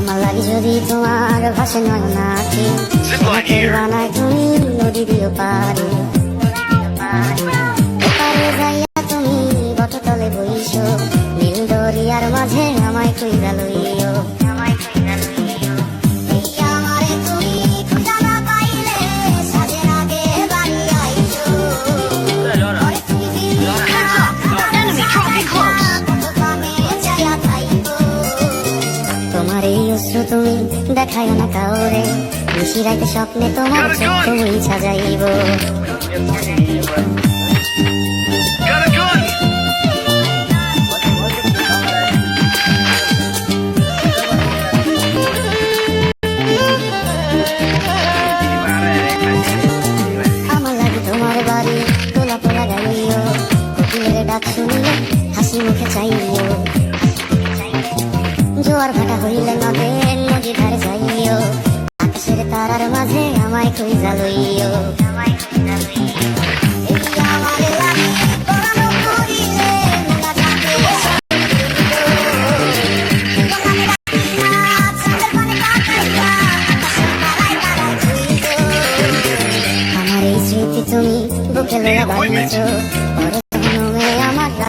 আমার লাগি যদি তোমার ভাষে নয় নাকি বানায় তুমি নদী দিও পারে ওপারে যাইয়া তুমি বটতলে বইছো নীল দরিয়ার মাঝে আমায় কইরা লইও তোমার এই অশ্রু তুমি দেখায় না কাউরে নিশি রাইতে স্বপ্নে তোমার চোখ তুমি সাজাইব আমার লাগে তোমার বাড়ি তোলা পোলা গাইও কোকিলের ডাক শুনিলে হাসি মুখে চাইও জোয়ার ভাটা হইলে নদী ধারে যাইও আকাশের তারার মাঝে আমায় কইরা লইও আমার এই স্মৃতি তুমি বুকে লইয়া বাড়িয়েছো